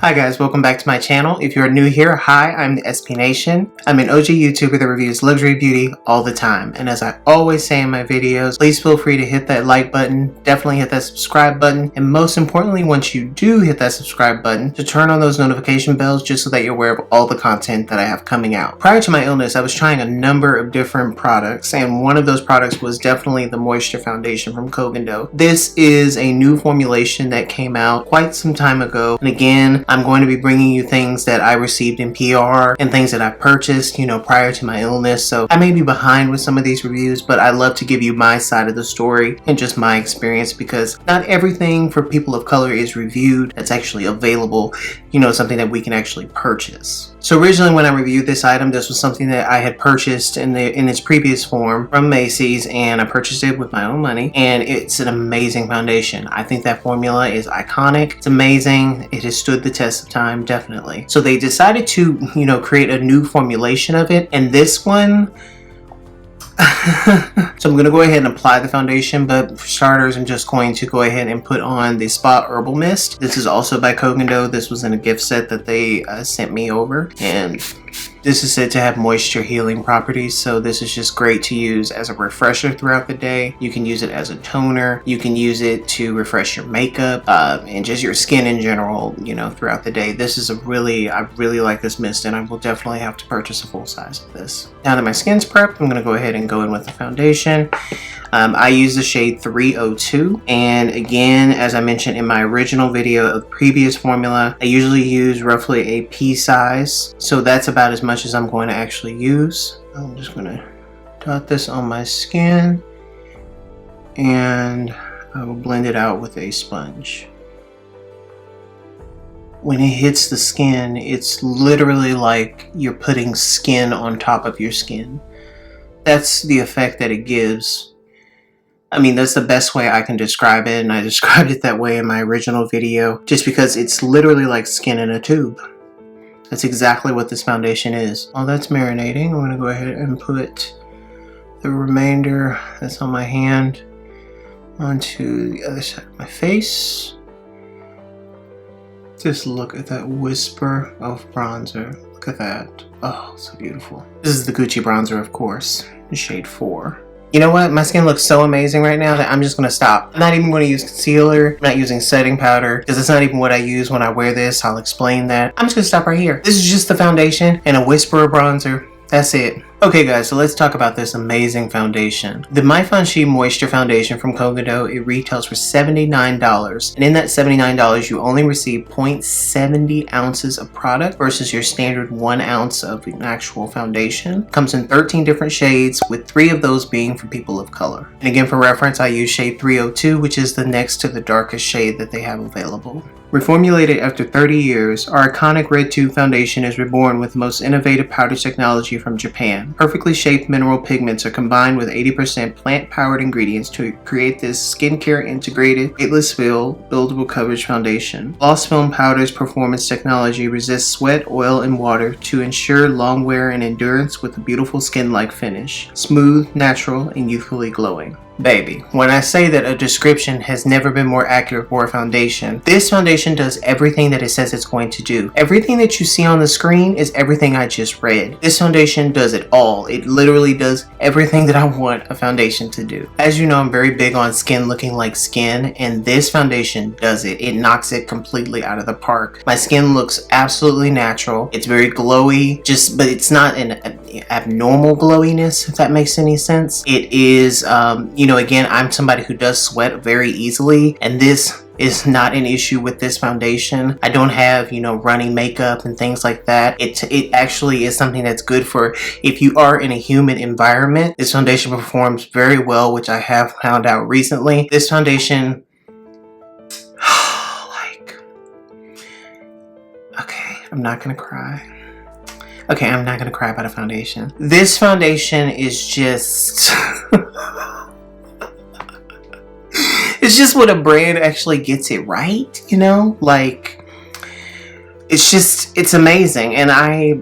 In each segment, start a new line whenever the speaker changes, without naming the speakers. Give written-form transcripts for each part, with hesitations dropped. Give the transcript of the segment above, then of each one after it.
Hi guys, welcome back to my channel. If you're new here, hi, I'm the ThesPNation. I'm an OG YouTuber that reviews luxury beauty all the time. And as I always say in my videos, please feel free to hit that like button, definitely hit that subscribe button, and most importantly, once you do hit that subscribe button, to turn on those notification bells just so that you're aware of all the content that I have coming out. Prior to my illness, I was trying a number of different products, and one of those products was definitely the moisture foundation from Koh Gen Do. This is a new formulation that came out quite some time ago, and again, I'm going to be bringing you things that I received in PR and things that I purchased, prior to my illness. So I may be behind with some of these reviews, but I love to give you my side of the story and just my experience, because not everything for people of color is reviewed that's actually available, something that we can actually purchase. So originally when I reviewed this item, this was something that I had purchased in its previous form from Macy's, and I purchased it with my own money, and it's an amazing foundation. I think that formula is iconic. It's amazing. It has stood the test of time, definitely. So they decided to, create a new formulation of it, and this one so I'm going to go ahead and apply the foundation, but for starters, I'm just going to go ahead and put on the Spa Herbal Mist. This is also by Koh Gen Do. This was in a gift set that they sent me over, and this is said to have moisture healing properties, so this is just great to use as a refresher throughout the day. You can use it as a toner. You can use it to refresh your makeup and just your skin in general, throughout the day. This is I really like this mist, and I will definitely have to purchase a full size of this. Now that my skin's prepped, I'm going to go ahead and go in with the foundation. I use the shade 302, and again, as I mentioned in my original video of the previous formula, I usually use roughly a pea size, so that's about as much as I'm going to actually use. I'm just going to dot this on my skin, and I will blend it out with a sponge. When it hits the skin, it's literally like you're putting skin on top of your skin. That's the effect that it gives. I mean, that's the best way I can describe it, and I described it that way in my original video, just because it's literally like skin in a tube. That's exactly what this foundation is. While that's marinating, I'm going to go ahead and put the remainder that's on my hand onto the other side of my face. Just look at that whisper of bronzer. Look at that. Oh, so beautiful. This is the Gucci bronzer, of course, in shade 4. You know what? My skin looks so amazing right now that I'm just going to stop. I'm not even going to use concealer. I'm not using setting powder, because it's not even what I use when I wear this. I'll explain that. I'm just going to stop right here. This is just the foundation and a whisper of bronzer. That's it. Okay guys, so let's talk about this amazing foundation. The Maifanshi Moisture Foundation from Koh Gen Do, it retails for $79. And in that $79, you only receive 0.70 ounces of product versus your standard 1 ounce of an actual foundation. Comes in 13 different shades, with 3 of those being for people of color. And again, for reference, I use shade 302, which is the next to the darkest shade that they have available. Reformulated after 30 years, our iconic red tube foundation is reborn with the most innovative powder technology from Japan. Perfectly shaped mineral pigments are combined with 80% plant-powered ingredients to create this skincare integrated, weightless fill, buildable coverage foundation. Gloss Film Powder's performance technology resists sweat, oil, and water to ensure long wear and endurance with a beautiful skin-like finish. Smooth, natural, and youthfully glowing. Baby, when I say that a description has never been more accurate for a foundation, this foundation does everything that it says it's going to do. Everything that you see on the screen is everything I just read. This foundation does it all. It literally does everything that I want a foundation to do. As you know, I'm very big on skin looking like skin, and this foundation does it. It knocks it completely out of the park. My skin looks absolutely natural. It's very glowy, but it's not an abnormal glowiness, if that makes any sense. It is, again, I'm somebody who does sweat very easily, and this is not an issue with this foundation. I don't have, running makeup and things like that. It actually is something that's good for if you are in a humid environment. This foundation performs very well, which I have found out recently. This foundation, okay, I'm not gonna cry. Okay, I'm not gonna cry about a foundation. This foundation is just it's just when a brand actually gets it right, it's amazing. And I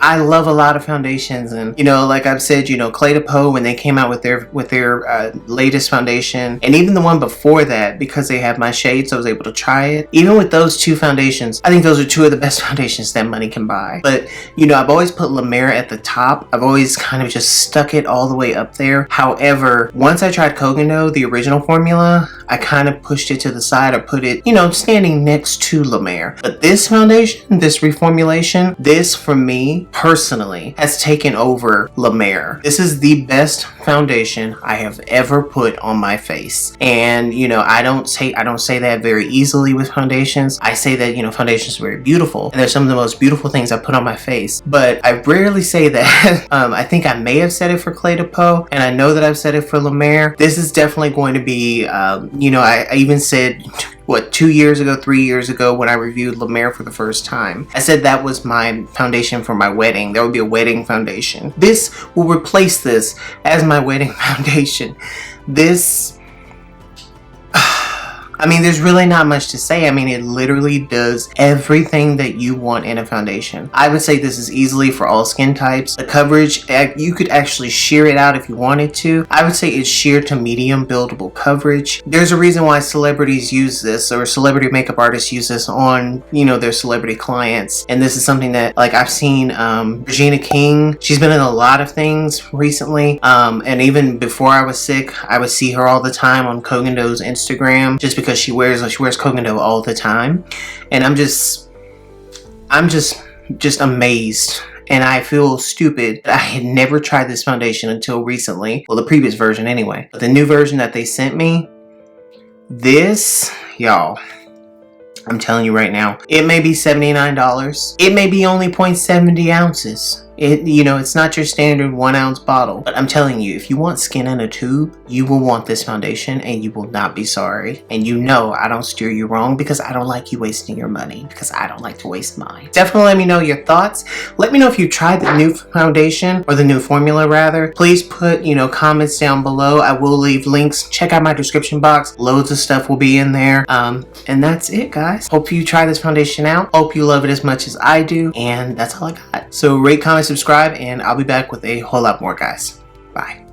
I love a lot of foundations, and you know, like I've said, you know, Clé de Peau, when they came out with their latest foundation, and even the one before that, because they have my shades, I was able to try it. Even with those two foundations, I think those are two of the best foundations that money can buy. But you know, I've always put La Mer at the top. I've always kind of just stuck it all the way up there. However, once I tried Koh Gen Do, the original formula, I kind of pushed it to the side, or put it, you know, standing next to La Mer. But this foundation, this reformulation, this for me personally has taken over La Mer. This is the best foundation I have ever put on my face. And you know, I don't say that very easily with foundations. I say that, you know, foundations are very beautiful, and they're some of the most beautiful things I put on my face. But I rarely say that. I think I may have said it for Clé de Peau, and I know that I've said it for La Mer. This is definitely going to be, you know, I even said, what, 2 years ago, 3 years ago, when I reviewed La Mer for the first time, I said that was my foundation for my wedding. There would be a wedding foundation. This will replace this as my wedding foundation. This, I mean, there's really not much to say. I mean, it literally does everything that you want in a foundation. I would say this is easily for all skin types. The coverage, you could actually sheer it out if you wanted to. I would say it's sheer to medium buildable coverage. There's a reason why celebrities use this, or celebrity makeup artists use this on, you know, their celebrity clients. And this is something that, like, I've seen Regina King. She's been in a lot of things recently. And even before I was sick, I would see her all the time on Koh Gen Do's Instagram, just because she wears Koh Gen Do all the time. And I'm just amazed. And I feel stupid. I had never tried this foundation until recently. Well, the previous version anyway. But the new version that they sent me, this, y'all, I'm telling you right now, it may be $79. It may be only 0.70 ounces. You know, it's not your standard 1 ounce bottle. But I'm telling you, if you want skin in a tube, you will want this foundation, and you will not be sorry. And you know I don't steer you wrong, because I don't like you wasting your money, because I don't like to waste mine. Definitely let me know your thoughts. Let me know if you tried the new foundation, or the new formula rather. Please put, you know, comments down below. I will leave links. Check out my description box. Loads of stuff will be in there. And that's it, guys. Hope you try this foundation out. Hope you love it as much as I do. And that's all I got. So rate, comment, subscribe, and I'll be back with a whole lot more, guys. Bye.